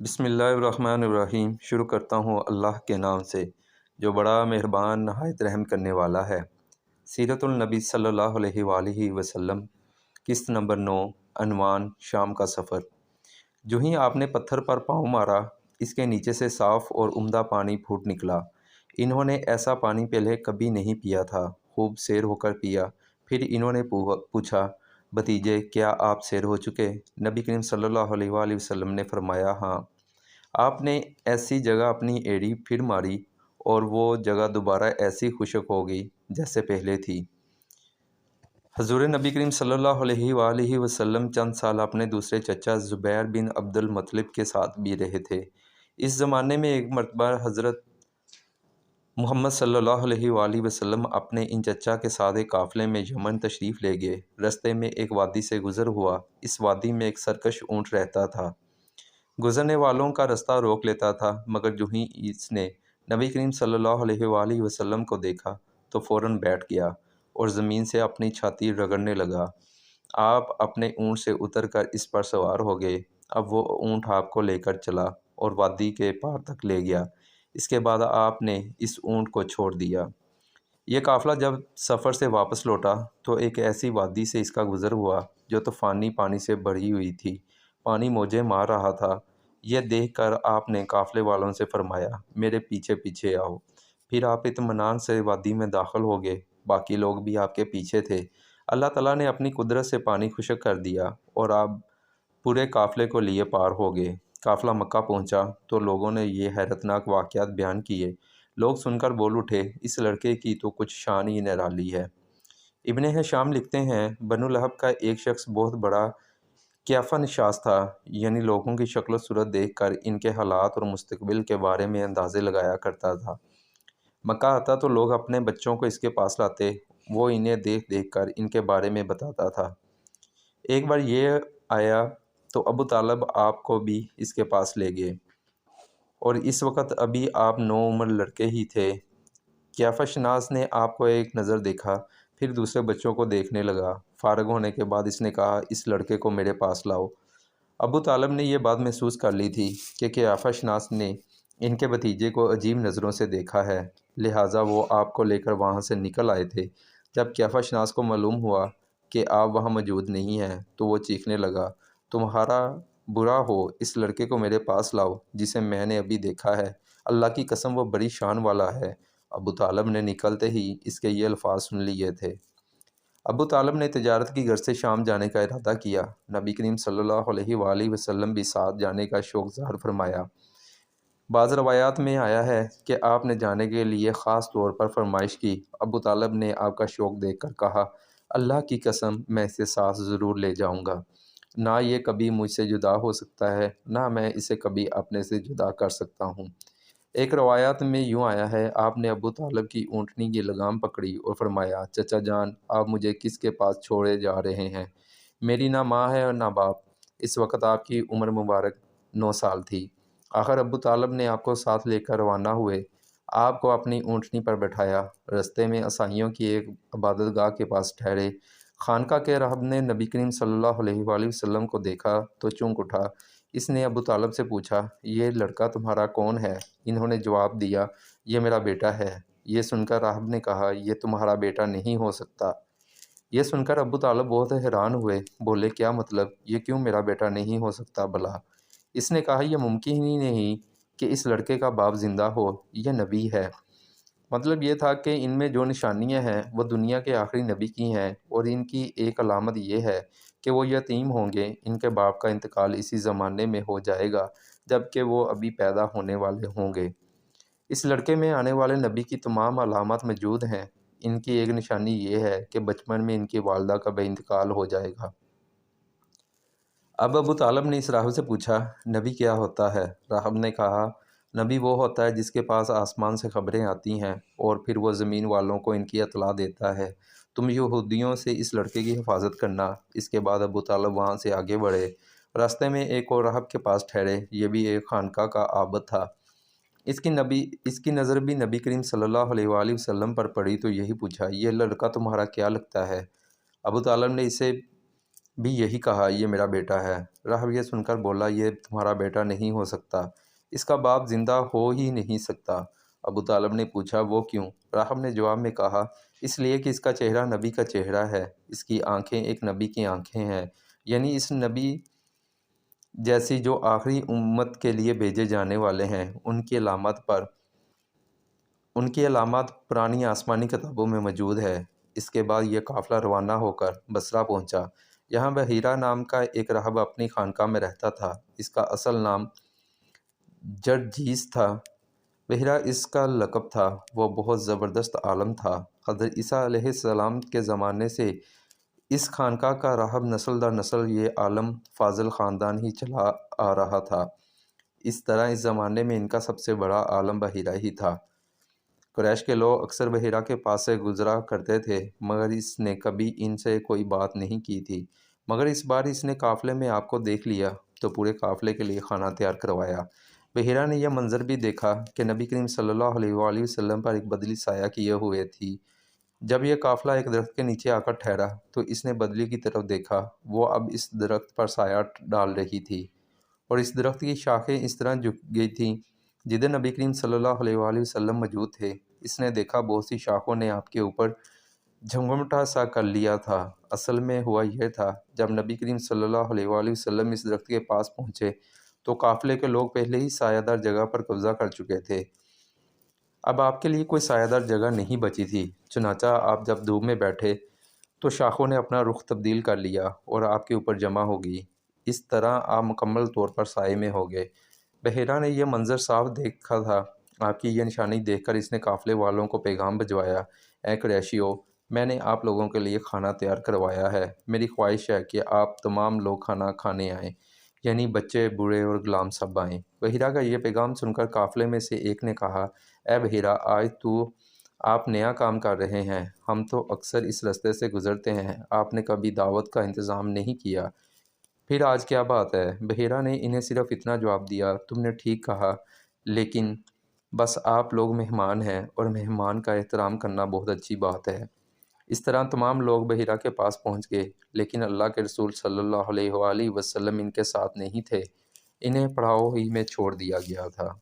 بسم اللہ الرحمن الرحیم۔ شروع کرتا ہوں اللہ کے نام سے جو بڑا مہربان نہایت رحم کرنے والا ہے۔ سیرت النبی صلی اللہ علیہ وآلہ وسلم، قسط نمبر 9، عنوان شام کا سفر۔ جو ہی آپ نے پتھر پر پاؤں مارا، اس کے نیچے سے صاف اور عمدہ پانی پھوٹ نکلا۔ انہوں نے ایسا پانی پہلے کبھی نہیں پیا تھا۔ خوب سیر ہو کر پیا۔ پھر انہوں نے پوچھا، بھتیجے کیا آپ سیر ہو چکے؟ نبی کریم صلی اللہ علیہ وآلہ وسلم نے فرمایا، ہاں۔ آپ نے ایسی جگہ اپنی ایڑی پھر ماری اور وہ جگہ دوبارہ ایسی خشک ہو گئی جیسے پہلے تھی۔ حضور نبی کریم صلی اللہ علیہ وآلہ وسلم چند سال اپنے دوسرے چچا زبیر بن عبد المطلب کے ساتھ بھی رہے تھے۔ اس زمانے میں ایک مرتبہ حضرت محمد صلی اللہ علیہ وآلہ وسلم اپنے ان چچا کے ساتھ ایک قافلے میں یمن تشریف لے گئے۔ رستے میں ایک وادی سے گزر ہوا۔ اس وادی میں ایک سرکش اونٹ رہتا تھا۔ گزرنے والوں کا رستہ روک لیتا تھا، مگر جو ہی اس نے نبی کریم صلی اللہ علیہ وآلہ وسلم کو دیکھا تو فوراً بیٹھ گیا اور زمین سے اپنی چھاتی رگڑنے لگا۔ آپ اپنے اونٹ سے اتر کر اس پر سوار ہو گئے۔ اب وہ اونٹ آپ کو لے کر چلا اور وادی کے پار تک لے گیا۔ اس کے بعد آپ نے اس اونٹ کو چھوڑ دیا۔ یہ قافلہ جب سفر سے واپس لوٹا تو ایک ایسی وادی سے اس کا گزر ہوا جو طوفانی پانی سے بھری ہوئی تھی۔ پانی موجیں مار رہا تھا۔ یہ دیکھ کر آپ نے قافلے والوں سے فرمایا، میرے پیچھے پیچھے آؤ۔ پھر آپ اطمینان سے وادی میں داخل ہو گئے۔ باقی لوگ بھی آپ کے پیچھے تھے۔ اللہ تعالیٰ نے اپنی قدرت سے پانی خشک کر دیا اور آپ پورے قافلے کو لیے پار ہو گئے۔ قافلہ مکہ پہنچا تو لوگوں نے یہ حیرتناک واقعات بیان کیے۔ لوگ سن کر بول اٹھے، اس لڑکے کی تو کچھ شان ہی نرالی ہے۔ ابن ہشام لکھتے ہیں، بنو لہب کا ایک شخص بہت بڑا قیافہ نشاس تھا، یعنی لوگوں کی شکل و صورت دیکھ کر ان کے حالات اور مستقبل کے بارے میں اندازے لگایا کرتا تھا۔ مکہ آتا تو لوگ اپنے بچوں کو اس کے پاس لاتے، وہ انہیں دیکھ دیکھ کر ان کے بارے میں بتاتا تھا۔ ایک بار یہ آیا تو ابو طالب آپ کو بھی اس کے پاس لے گئے، اور اس وقت ابھی آپ نوعمر لڑکے ہی تھے۔ قیافہ شناس نے آپ کو ایک نظر دیکھا، پھر دوسرے بچوں کو دیکھنے لگا۔ فارغ ہونے کے بعد اس نے کہا، اس لڑکے کو میرے پاس لاؤ۔ ابو طالب نے یہ بات محسوس کر لی تھی کہ قیافہ شناس نے ان کے بھتیجے کو عجیب نظروں سے دیکھا ہے، لہٰذا وہ آپ کو لے کر وہاں سے نکل آئے تھے۔ جب قیافہ شناس کو معلوم ہوا کہ آپ وہاں موجود نہیں ہیں تو وہ چیخنے لگا، تمہارا برا ہو، اس لڑکے کو میرے پاس لاؤ جسے میں نے ابھی دیکھا ہے، اللہ کی قسم وہ بڑی شان والا ہے۔ ابو طالب نے نکلتے ہی اس کے یہ الفاظ سن لیے تھے۔ ابو طالب نے تجارت کی غرض سے شام جانے کا ارادہ کیا۔ نبی کریم صلی اللہ علیہ وآلہ وسلم بھی ساتھ جانے کا شوق ظاہر فرمایا۔ بعض روایات میں آیا ہے کہ آپ نے جانے کے لیے خاص طور پر فرمائش کی۔ ابو طالب نے آپ کا شوق دیکھ کر کہا، اللہ کی قسم میں اسے ساتھ ضرور لے جاؤں گا، نہ یہ کبھی مجھ سے جدا ہو سکتا ہے، نہ میں اسے کبھی اپنے سے جدا کر سکتا ہوں۔ ایک روایات میں یوں آیا ہے، آپ نے ابو طالب کی اونٹنی کی لگام پکڑی اور فرمایا، چچا جان آپ مجھے کس کے پاس چھوڑے جا رہے ہیں؟ میری نہ ماں ہے اور نہ باپ۔ اس وقت آپ کی عمر مبارک 9 سال تھی۔ آخر ابو طالب نے آپ کو ساتھ لے کر روانہ ہوئے، آپ کو اپنی اونٹنی پر بٹھایا، رستے میں عیسائیوں کی ایک عبادت گاہ کے پاس ٹھہرے۔ خانقاہ کے راہب نے نبی کریم صلی اللہ علیہ وآلہ وسلم کو دیکھا تو چونک اٹھا۔ اس نے ابو طالب سے پوچھا، یہ لڑکا تمہارا کون ہے؟ انہوں نے جواب دیا، یہ میرا بیٹا ہے۔ یہ سن کر راہب نے کہا، یہ تمہارا بیٹا نہیں ہو سکتا۔ یہ سن کر ابو طالب بہت حیران ہوئے، بولے کیا مطلب، یہ کیوں میرا بیٹا نہیں ہو سکتا بھلا؟ اس نے کہا، یہ ممکن ہی نہیں کہ اس لڑکے کا باپ زندہ ہو، یہ نبی ہے۔ مطلب یہ تھا کہ ان میں جو نشانیاں ہیں وہ دنیا کے آخری نبی کی ہیں، اور ان کی ایک علامت یہ ہے کہ وہ یتیم ہوں گے، ان کے باپ کا انتقال اسی زمانے میں ہو جائے گا جب کہ وہ ابھی پیدا ہونے والے ہوں گے۔ اس لڑکے میں آنے والے نبی کی تمام علامات موجود ہیں۔ ان کی ایک نشانی یہ ہے کہ بچپن میں ان کی والدہ کا بے انتقال ہو جائے گا۔ اب ابو طالب نے اس راہب سے پوچھا، نبی کیا ہوتا ہے؟ راہب نے کہا، نبی وہ ہوتا ہے جس کے پاس آسمان سے خبریں آتی ہیں اور پھر وہ زمین والوں کو ان کی اطلاع دیتا ہے۔ تم یہودیوں سے اس لڑکے کی حفاظت کرنا۔ اس کے بعد ابو طالب وہاں سے آگے بڑھے۔ راستے میں ایک اور راہب کے پاس ٹھہرے، یہ بھی ایک خانقاہ کا عابد تھا۔ اس کی نظر بھی نبی کریم صلی اللہ علیہ وآلہ وسلم پر پڑی تو یہی پوچھا، یہ لڑکا تمہارا کیا لگتا ہے؟ ابو طالب نے اسے بھی یہی کہا، یہ میرا بیٹا ہے۔ راہب یہ سن کر بولا، یہ تمہارا بیٹا نہیں ہو سکتا، اس کا باپ زندہ ہو ہی نہیں سکتا۔ ابو طالب نے پوچھا، وہ کیوں؟ راہب نے جواب میں کہا، اس لیے کہ اس کا چہرہ نبی کا چہرہ ہے، اس کی آنکھیں ایک نبی کی آنکھیں ہیں، یعنی اس نبی جیسی جو آخری امت کے لیے بھیجے جانے والے ہیں، ان کی علامات پرانی آسمانی کتابوں میں موجود ہے۔ اس کے بعد یہ قافلہ روانہ ہو کر بصرہ پہنچا۔ یہاں بحیرہ نام کا ایک راہب اپنی خانقاہ میں رہتا تھا۔ اس کا اصل نام جرجیس تھا۔ بحیرہ اس کا لقب تھا۔ وہ بہت زبردست عالم تھا۔ حضرت عیسیٰ علیہ السلام کے زمانے سے اس خانقاہ کا راہب نسل در نسل یہ عالم فاضل خاندان ہی چلا آ رہا تھا۔ اس طرح اس زمانے میں ان کا سب سے بڑا عالم بحیرہ ہی تھا۔ قریش کے لوگ اکثر بحیرہ کے پاس سے گزرا کرتے تھے، مگر اس نے کبھی ان سے کوئی بات نہیں کی تھی۔ مگر اس بار اس نے قافلے میں آپ کو دیکھ لیا تو پورے قافلے کے لیے کھانا تیار کروایا۔ بحیرہ نے یہ منظر بھی دیکھا کہ نبی کریم صلی اللہ علیہ وآلہ وسلم پر ایک بدلی سایہ کیے ہوئے تھی۔ جب یہ قافلہ ایک درخت کے نیچے آ کر ٹھہرا تو اس نے بدلی کی طرف دیکھا، وہ اب اس درخت پر سایہ ڈال رہی تھی، اور اس درخت کی شاخیں اس طرح جھک گئی تھیں جدھر نبی کریم صلی اللہ علیہ وآلہ وسلم موجود تھے۔ اس نے دیکھا بہت سی شاخوں نے آپ کے اوپر جھمگمٹا سا کر لیا تھا۔ اصل میں ہوا یہ تھا، جب نبی کریم صلی اللہ علیہ وآلہ وسلم اس درخت کے پاس پہنچے تو قافلے کے لوگ پہلے ہی سایہ دار جگہ پر قبضہ کر چکے تھے۔ اب آپ کے لیے کوئی سایہ دار جگہ نہیں بچی تھی، چنانچہ آپ جب دھوپ میں بیٹھے تو شاخوں نے اپنا رخ تبدیل کر لیا اور آپ کے اوپر جمع ہو گئی۔ اس طرح آپ مکمل طور پر سائے میں ہو گئے۔ بحیرہ نے یہ منظر صاف دیکھا تھا۔ آپ کی یہ نشانی دیکھ کر اس نے قافلے والوں کو پیغام بھجوایا، اے قریشیو، میں نے آپ لوگوں کے لیے کھانا تیار کروایا ہے۔ میری خواہش ہے کہ آپ تمام لوگ کھانا کھانے آئیں، یعنی بچے، بوڑھے اور غلام سب آئیں۔ بحیرہ کا یہ پیغام سن کر قافلے میں سے ایک نے کہا، اے بحیرہ، آج تو آپ نیا کام کر رہے ہیں، ہم تو اکثر اس رستے سے گزرتے ہیں، آپ نے کبھی دعوت کا انتظام نہیں کیا، پھر آج کیا بات ہے؟ بحیرہ نے انہیں صرف اتنا جواب دیا، تم نے ٹھیک کہا، لیکن بس آپ لوگ مہمان ہیں اور مہمان کا احترام کرنا بہت اچھی بات ہے۔ اس طرح تمام لوگ بحیرہ کے پاس پہنچ گئے، لیکن اللہ کے رسول صلی اللہ علیہ وآلہ وسلم ان کے ساتھ نہیں تھے، انہیں پڑاؤ ہی میں چھوڑ دیا گیا تھا۔